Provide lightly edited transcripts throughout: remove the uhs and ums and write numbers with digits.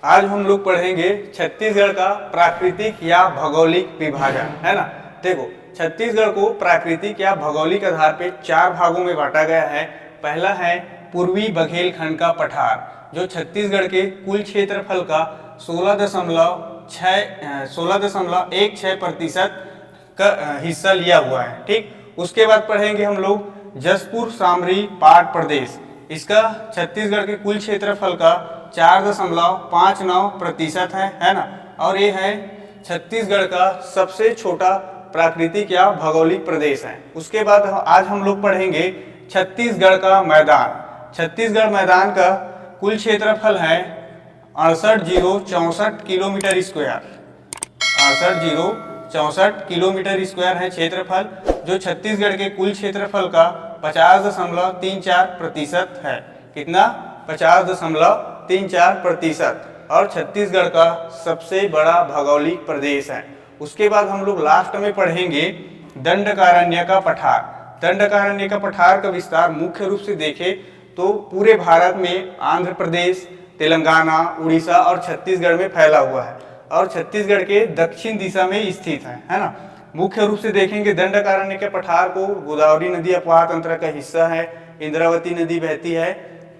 आज हम लोग पढ़ेंगे छत्तीसगढ़ का प्राकृतिक या भौगोलिक विभाजन, है ना। देखो, छत्तीसगढ़ को प्राकृतिक या भौगोलिक आधार पे 4 भागों में बांटा गया है। पहला है पूर्वी बघेलखंड का पठार, जो छत्तीसगढ़ के कुल क्षेत्रफल का 16.16% का हिस्सा लिया हुआ है। ठीक, उसके बाद पढ़ेंगे हम लोग जसपुर सामरी पाट प्रदेश। इसका छत्तीसगढ़ के कुल क्षेत्रफल का 4.59% है ना। और ये है छत्तीसगढ़ का सबसे छोटा प्राकृतिक या भौगोलिक प्रदेश है। उसके बाद आज हम लोग पढ़ेंगे छत्तीसगढ़ का मैदान। छत्तीसगढ़ मैदान का कुल क्षेत्रफल है 68,064 किलोमीटर स्क्वायर। 68,064 किलोमीटर स्क्वायर है क्षेत्रफल, जो छत्तीसगढ़ के कुल क्षेत्रफल का 50.34% है। कितना? 50.34%। और छत्तीसगढ़ का सबसे बड़ा भौगोलिक प्रदेश है। उसके बाद हम लोग लास्ट में पढ़ेंगे दंडकारण्य का पठार। दंडकारण्य का पठार का विस्तार मुख्य रूप से देखें तो पूरे भारत में आंध्र प्रदेश, तेलंगाना, उड़ीसा और छत्तीसगढ़ में फैला हुआ है और छत्तीसगढ़ के दक्षिण दिशा में स्थित है ना। मुख्य रूप से देखेंगे दंडकारण्य के पठार को गोदावरी नदी अपवाह तंत्र का हिस्सा है, इंद्रावती नदी बहती है।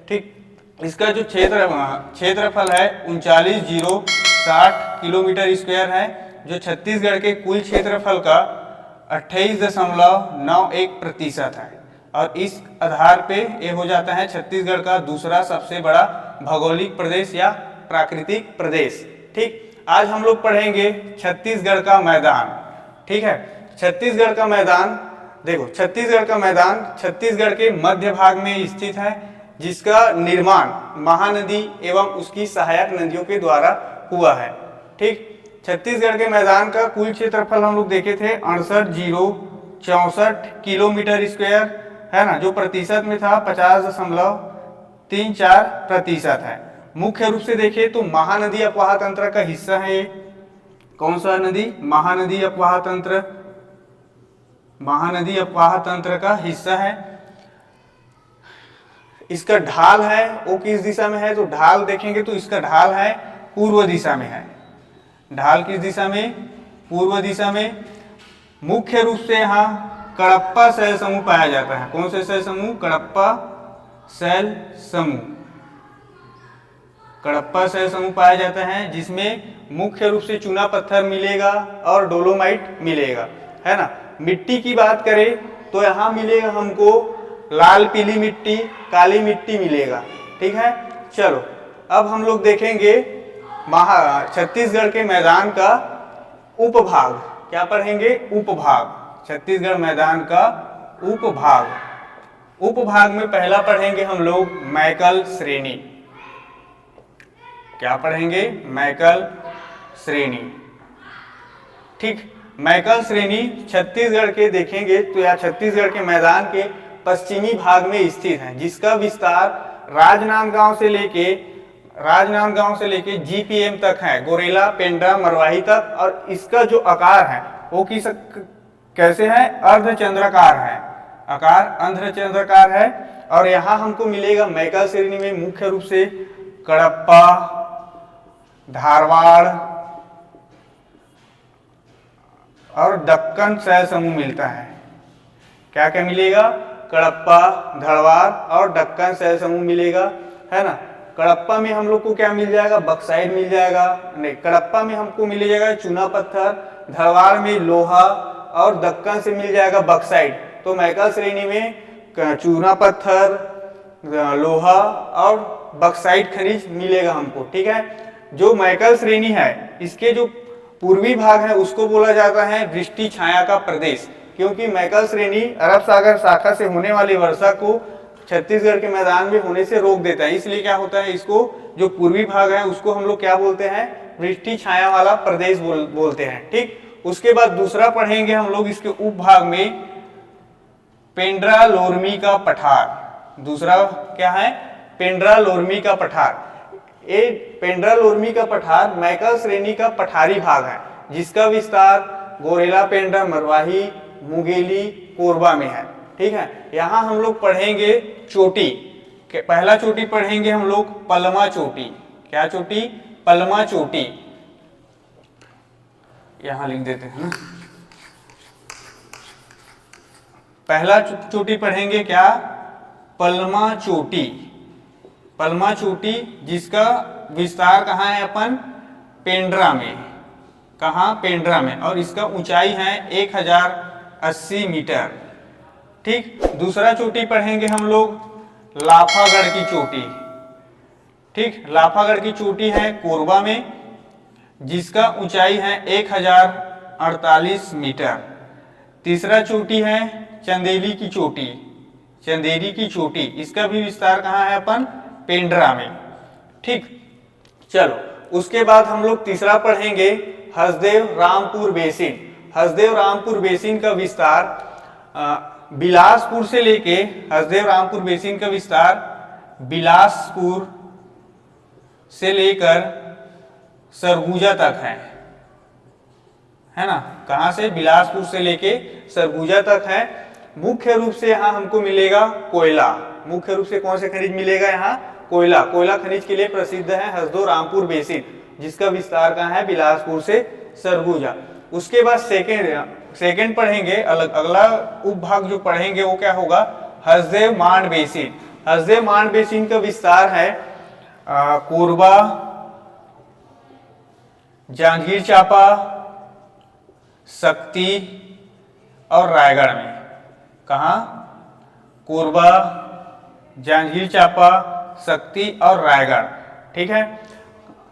ठीक, इसका जो क्षेत्रफल है 39,060 किलोमीटर स्क्वायर है, जो छत्तीसगढ़ के कुल क्षेत्रफल का 28.91% है। और इस आधार पे ये हो जाता है छत्तीसगढ़ का दूसरा सबसे बड़ा भौगोलिक प्रदेश या प्राकृतिक प्रदेश। ठीक, आज हम लोग पढ़ेंगे छत्तीसगढ़ का मैदान। ठीक है, छत्तीसगढ़ का मैदान देखो, छत्तीसगढ़ का मैदान छत्तीसगढ़ के मध्य भाग में स्थित है, जिसका निर्माण महानदी एवं उसकी सहायक नदियों के द्वारा हुआ है। ठीक, छत्तीसगढ़ के मैदान का कुल क्षेत्रफल हम लोग देखे थे 68,064 किलोमीटर स्क्वायर, है ना, जो प्रतिशत में था 50.34% है। मुख्य रूप से देखें तो महानदी अपवाह तंत्र का हिस्सा है ये। कौन सा नदी? महानदी अपवाह तंत्र। महानदी अपवाह तंत्र का हिस्सा है। इसका ढाल है वो किस दिशा में है? तो ढाल देखेंगे तो इसका ढाल है पूर्व दिशा में है। ढाल किस दिशा में? पूर्व दिशा में। मुख्य रूप से यहाँ कडप्पा शैल समूह पाया जाता है। कौन से शैल समूह? कडप्पा शैल समूह। कडप्पा शैल समूह पाया जाता है, जिसमें मुख्य रूप से चूना पत्थर मिलेगा और डोलोमाइट मिलेगा, है ना। मिट्टी की बात करें तो यहाँ मिलेगा हमको लाल पीली मिट्टी, काली मिट्टी मिलेगा। ठीक है, चलो अब हम लोग देखेंगे छत्तीसगढ़ के मैदान का उपभाग। क्या पढ़ेंगे? उपभाग। छत्तीसगढ़ मैदान का उपभाग। उपभाग में पहला पढ़ेंगे हम लोग मैकल श्रेणी। क्या पढ़ेंगे? मैकल श्रेणी। ठीक, मैकल श्रेणी छत्तीसगढ़ के देखेंगे तो या छत्तीसगढ़ के मैदान के पश्चिमी भाग में स्थित है, जिसका विस्तार राजनांदगांव से लेके जीपीएम तक है, गोरेला, पेंड्रा, मरवाही तक। और इसका जो आकार है वो कैसे है? अर्धचंद्राकार है। आकार अर्धचंद्राकार है। और यहाँ हमको मिलेगा मैकल श्रेणी में मुख्य रूप से कडप्पा, धारवाड़ और दक्कन शैल समूह मिलता है। क्या क्या मिलेगा? कडप्पा, धारवाड़ और दक्कन शैल समूह मिलेगा, है ना। कडप्पा में हम लोग को क्या मिल जाएगा? बक्साइट मिल जाएगा। नहीं, कडप्पा में हमको मिल जाएगा चूना पत्थर, धारवाड़ में लोहा और दक्कन से मिल जाएगा बक्साइट। तो मैकल श्रेणी में चूना पत्थर, लोहा और बक्साइट खनिज मिलेगा हमको। ठीक है, जो मैकल श्रेणी है इसके जो पूर्वी भाग है उसको बोला जाता है वृष्टि छाया का प्रदेश, क्योंकि मैकल श्रेणी अरब सागर शाखा से होने वाली वर्षा को छत्तीसगढ़ के मैदान में होने से रोक देता है। इसलिए क्या होता है, इसको जो पूर्वी भाग है उसको हम लोग क्या बोलते हैं? वृष्टि छाया वाला प्रदेश बोलते हैं। ठीक, उसके बाद दूसरा पढ़ेंगे हम लोग इसके उपभाग में पेंड्रा लोरमी का पठार। दूसरा क्या है? पेंड्रा लोरमी का पठार। ये पेंड्रा लोरमी का पठार मैकल श्रेणी का पठारी भाग है, जिसका विस्तार गोरेला, पेंड्रा, मरवाही, मुंगेली, कोरबा में है। ठीक है, यहाँ हम लोग पढ़ेंगे चोटी। पहला चोटी पढ़ेंगे हम लोग पलमा चोटी। क्या चोटी? पलमा चोटी, यहां लिख देते हैं ना। पहला चोटी पढ़ेंगे क्या, पलमा चोटी। पलमा चोटी जिसका विस्तार कहाँ है अपन, पेंड्रा में, कहाँ, पेंड्रा में, और इसका ऊंचाई है 1080 मीटर। ठीक, दूसरा चोटी पढ़ेंगे हम लोग लाफागढ़ की चोटी। ठीक, लाफागढ़ की चोटी है कोरबा में, जिसका ऊंचाई है 1048 मीटर। तीसरा चोटी है चंदेली की चोटी, चंदेरी की चोटी, इसका भी विस्तार कहाँ है अपन, पेंड्रा में। ठीक, चलो उसके बाद हम लोग तीसरा पढ़ेंगे हसदेव रामपुर बेसिन। हसदेव रामपुर बेसिन का विस्तार बिलासपुर से लेके, हसदेव रामपुर बेसिन का विस्तार बिलासपुर से लेकर सरगुजा तक है ना। कहां से, बिलासपुर से लेके सरगुजा तक है। मुख्य रूप से यहाँ हमको मिलेगा कोयला, मुख्य रूप से कौन से खनिज मिलेगा यहाँ, कोयला। कोयला खनिज के लिए प्रसिद्ध है हसदेव रामपुर बेसिन, जिसका विस्तार कहाँ है, बिलासपुर से सरगुजा। उसके बाद सेकेंड पढ़ेंगे, अगला उपभाग जो पढ़ेंगे वो क्या होगा, हसदेव मांड बेसिन। हसदेव मांड बेसिन का विस्तार है कोरबा, जांजगीर चांपा, शक्ति और रायगढ़ में। कहा, कोरबा, जांजगीर चांपा, शक्ति और रायगढ़। ठीक है,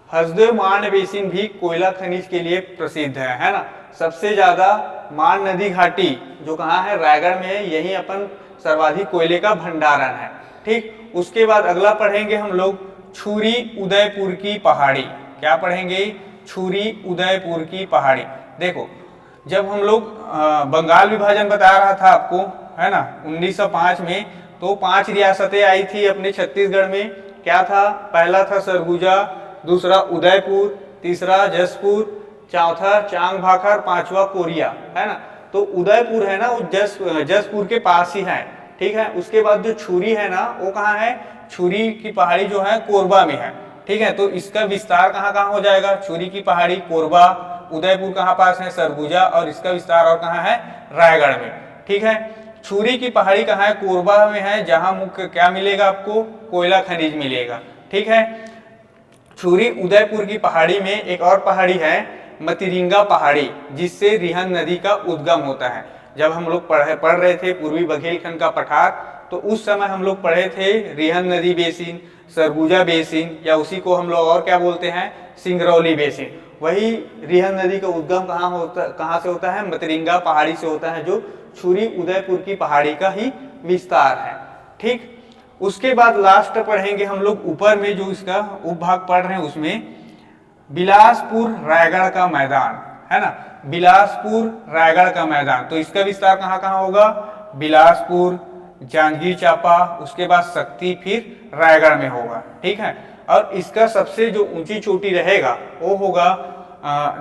हसदेव मांड बेसिन भी कोयला खनिज के लिए प्रसिद्ध है ना। सबसे ज्यादा मांड नदी घाटी जो कहाँ है, रायगढ़ में है, यही अपन सर्वाधिक कोयले का भंडारण है। ठीक, उसके बाद अगला पढ़ेंगे हम लोग छुरी उदयपुर की पहाड़ी। क्या पढ़ेंगे, छुरी उदयपुर की पहाड़ी। देखो, जब हम लोग बंगाल विभाजन बता रहा था आपको, है ना, 1905 में, तो 5 रियासतें आई थी अपने छत्तीसगढ़ में। क्या था, पहला था सरगुजा, दूसरा उदयपुर, तीसरा जसपुर, चौथा चांग भाखर, पांचवा कोरिया, है ना। तो उदयपुर है ना, वो जसपुर के पास ही है। ठीक है, उसके बाद जो छुरी है ना, वो कहाँ है, छुरी की पहाड़ी जो है कोरबा में है। ठीक है, तो इसका विस्तार कहाँ कहाँ हो जाएगा, छुरी की पहाड़ी कोरबा, उदयपुर कहाँ पास है, सरगुजा, और इसका विस्तार और कहाँ है, रायगढ़ में। ठीक है, छुरी की पहाड़ी कहाँ है, कोरबा में है, जहां मुख्य क्या मिलेगा आपको, कोयला खनिज मिलेगा। ठीक है, छुरी उदयपुर की पहाड़ी में एक और पहाड़ी है मतिरिंगा पहाड़ी, जिससे रिहन नदी का उद्गम होता है। जब हम लोग पढ़ रहे थे पूर्वी बघेलखंड का पठार, तो उस समय हम लोग पढ़े थे रिहन नदी बेसिन, सरगुजा बेसिन, या उसी को हम लोग और क्या बोलते हैं, सिंगरौली बेसिन। वही रिहन नदी का उद्गम कहाँ से होता है, मतिरिंगा पहाड़ी से होता है, जो छुरी उदयपुर की पहाड़ी का ही विस्तार है। ठीक, उसके बाद लास्ट पढ़ेंगे हम लोग ऊपर में जो इसका उपभाग पढ़ रहे हैं, उसमें बिलासपुर रायगढ़ का मैदान, है ना, बिलासपुर रायगढ़ का मैदान। तो इसका विस्तार कहाँ कहाँ होगा, बिलासपुर, जांजगीर चांपा, उसके बाद शक्ति, फिर रायगढ़ में होगा। ठीक है, और इसका सबसे जो ऊंची चोटी रहेगा वो होगा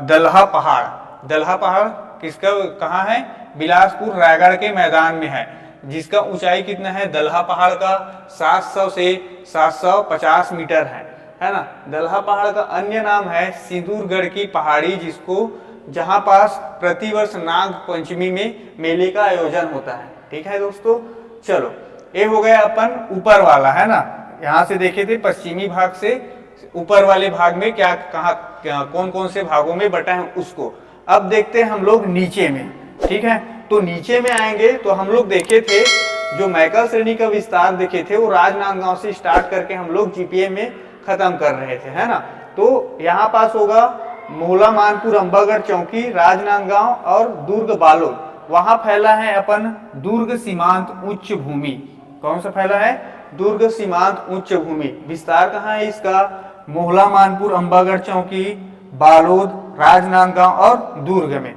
दलहा पहाड़। दलहा पहाड़ किसका, कहाँ है, बिलासपुर रायगढ़ के मैदान में है, जिसका ऊंचाई कितना है, दलहा पहाड़ का 700 से 750 मीटर है ना। दलहा पहाड़ का अन्य नाम है सिंदूरगढ़ की पहाड़ी, जिसको जहां पास प्रतिवर्ष नाग पंचमी में मेले का आयोजन होता है। ठीक है दोस्तों, चलो ये हो गया अपन ऊपर वाला, है ना। यहाँ से देखे थे पश्चिमी भाग से ऊपर वाले भाग में क्या कौन कौन से भागों में बटा है उसको। अब देखते हैं हम लोग नीचे में। ठीक है, तो नीचे में आएंगे तो हम लोग देखे थे जो मैकल श्रेणी का विस्तार देखे थे, वो राजनांदगांव से स्टार्ट करके हम लोग जीपीए में खत्म कर रहे थे, है ना। तो यहाँ पास होगा मोहला मानपुर, अंबागढ़ चौकी, राजनांदगांव और दुर्ग बालोद। वहां फैला है अपन दुर्ग सीमांत उच्च भूमि। कौन सा फैला है, दुर्ग सीमांत उच्च भूमि। विस्तार कहाँ है इसका, मोहला मानपुर, अंबागढ़ चौकी, बालोद, राजनांदगांव और दुर्ग में।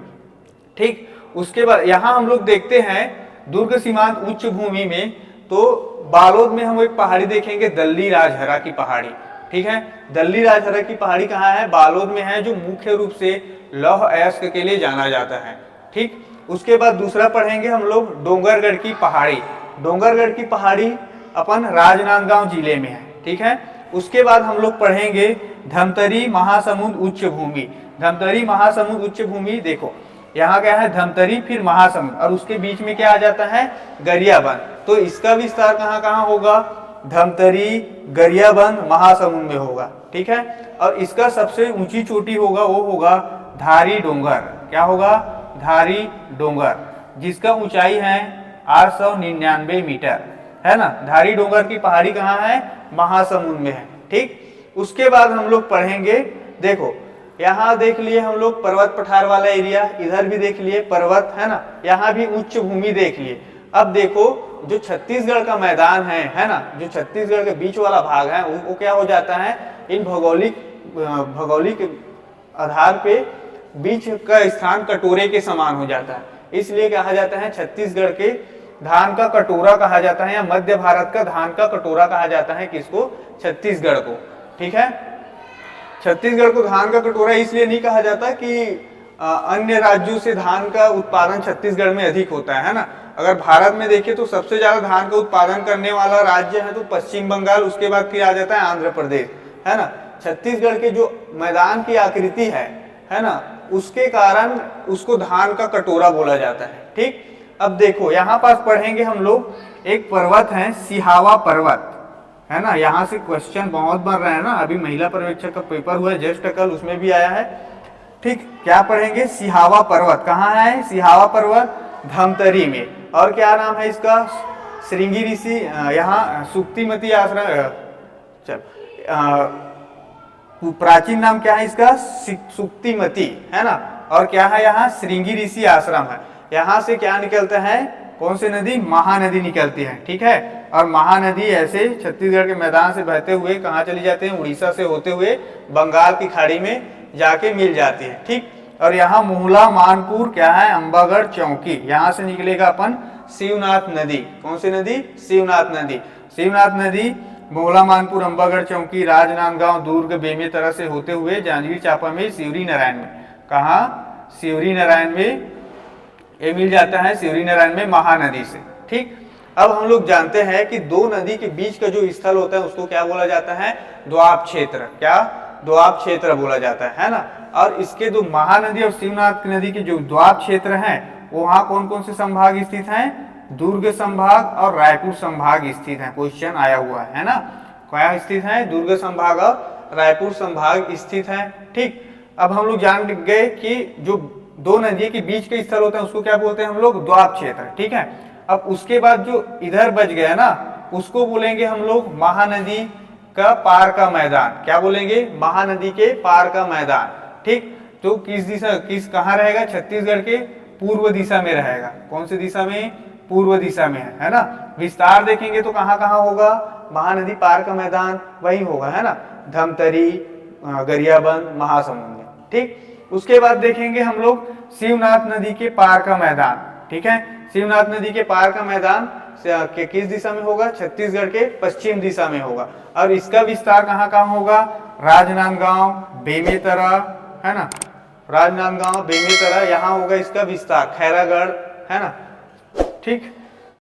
ठीक, उसके बाद यहाँ हम लोग देखते हैं दुर्ग सीमांत उच्च भूमि में, तो बालोद में हम एक पहाड़ी देखेंगे, दल्ली राजहरा की पहाड़ी। ठीक है, दल्ली राजहरा की पहाड़ी कहाँ है, बालोद में है, जो मुख्य रूप से लौह अयस्क के लिए जाना जाता है। ठीक, उसके बाद दूसरा पढ़ेंगे हम लोग डोंगरगढ़ की पहाड़ी। डोंगरगढ़ की पहाड़ी अपन राजनांदगांव जिले में है। ठीक है, उसके बाद हम लोग पढ़ेंगे धमतरी महासमुंद उच्च भूमि। धमतरी महासमुंद उच्च भूमि, देखो यहाँ क्या है धमतरी, फिर महासमुंद, और उसके बीच में क्या आ जाता है गरियाबंद। तो इसका विस्तार कहाँ कहाँ होगा, धमतरी, गरियाबंद, महासमुंद में होगा। ठीक है, और इसका सबसे ऊंची चोटी होगा वो होगा धारी डोंगर। क्या होगा, धारी डोंगर, जिसका ऊंचाई है 899 मीटर, है ना। धारी डोंगर की पहाड़ी कहाँ है, महासमुंद में है। ठीक, उसके बाद हम लोग पढ़ेंगे, देखो यहाँ देख लिए हम लोग पर्वत पठार वाला एरिया, इधर भी देख लिए पर्वत, है ना, यहाँ भी उच्च भूमि देख लिए। अब देखो जो छत्तीसगढ़ का मैदान है ना, जो छत्तीसगढ़ के बीच वाला भाग है वो क्या हो जाता है, इन भौगोलिक आधार पे बीच का स्थान कटोरे के समान हो जाता है, इसलिए कहा जाता है छत्तीसगढ़ के धान का कटोरा कहा जाता है, या मध्य भारत का धान का कटोरा कहा जाता है। किसको, छत्तीसगढ़ को। ठीक है, छत्तीसगढ़ को धान का कटोरा इसलिए नहीं कहा जाता कि अन्य राज्यों से धान का उत्पादन छत्तीसगढ़ में अधिक होता है ना। अगर भारत में देखें तो सबसे ज्यादा धान का उत्पादन करने वाला राज्य है तो पश्चिम बंगाल, उसके बाद फिर आ जाता है आंध्र प्रदेश, है ना। छत्तीसगढ़ के जो मैदान की आकृति है ना, उसके कारण उसको धान का कटोरा बोला जाता है। ठीक, अब देखो यहाँ पास पढ़ेंगे हम लोग, एक पर्वत है सिहावा पर्वत, है ना। यहाँ से क्वेश्चन बहुत बन रहा है ना, अभी महिला पर्यवेक्षक का पेपर हुआ है जस्ट कल, उसमें भी आया है। ठीक, क्या पढ़ेंगे, सिहावा पर्वत कहाँ है, सिहावा पर्वत धमतरी में। और क्या नाम है इसका, श्रृंगी ऋषि, यहाँ सुक्तिमती आश्रम, चल प्राचीन नाम क्या है इसका, सुक्तिमती, है ना। और क्या है यहाँ, श्रृंगी ऋषि आश्रम है। यहाँ से क्या निकलता है, कौन सी नदी, महानदी निकलती है। ठीक है, और महानदी ऐसे छत्तीसगढ़ के मैदान से बहते हुए कहाँ चली जाते हैं, उड़ीसा से होते हुए बंगाल की खाड़ी में जाके मिल जाती है। ठीक, और यहाँ मोहला मानपुर क्या है, अंबागढ़ चौकी, यहाँ से निकलेगा अपन शिवनाथ नदी। कौन सी नदी, शिवनाथ नदी। शिवनाथ नदी मोहला मानपुर, अंबागढ़ चौकी, राजनांदगांव, दुर्ग, बेमेतरा से होते हुए जांजगीर चांपा में, सिवरी नारायण में, कहाँ, सिवरी नारायण में ये मिल जाता है, सिवरी नारायण में महानदी से। ठीक, अब हम लोग जानते हैं कि दो नदी के बीच का जो स्थल होता है उसको क्या बोला जाता है, द्वाब क्षेत्र। क्या, द्वाब क्षेत्र बोला जाता है ना। और इसके जो महानदी और शिवनाथ नदी के जो द्वाब क्षेत्र हैं, वहाँ कौन कौन से संभाग स्थित हैं, दुर्ग संभाग और रायपुर संभाग स्थित है। क्वेश्चन आया हुआ है ना, क्या स्थित है, दुर्ग संभाग और रायपुर संभाग स्थित है। ठीक, अब हम लोग जान गए कि जो दो नदी के बीच के स्थल होता है उसको क्या बोलते हैं हम लोग, द्वाब क्षेत्र। ठीक है, अब उसके बाद जो इधर बच गया ना, उसको बोलेंगे हम लोग महानदी का पार का मैदान। क्या बोलेंगे, महानदी के पार का मैदान। ठीक, तो किस दिशा, कहाँ रहेगा, छत्तीसगढ़ के पूर्व दिशा में रहेगा। कौन सी दिशा में, पूर्व दिशा में है ना। विस्तार देखेंगे तो कहाँ कहाँ होगा, महानदी पार का मैदान वही होगा, है ना, धमतरी, गरियाबंद, महासमुंद में। ठीक, उसके बाद देखेंगे हम लोग शिवनाथ नदी के पार का मैदान। ठीक है, शिवनाथ नदी के पार का मैदान किस दिशा में होगा, छत्तीसगढ़ के पश्चिम दिशा में होगा। और इसका विस्तार कहाँ कहाँ होगा, राजनांदगांव, बेमेतरा, है ना, राजनांदगांव, बेमेतरा, यहाँ होगा इसका विस्तार, खैरागढ़, है ना। ठीक,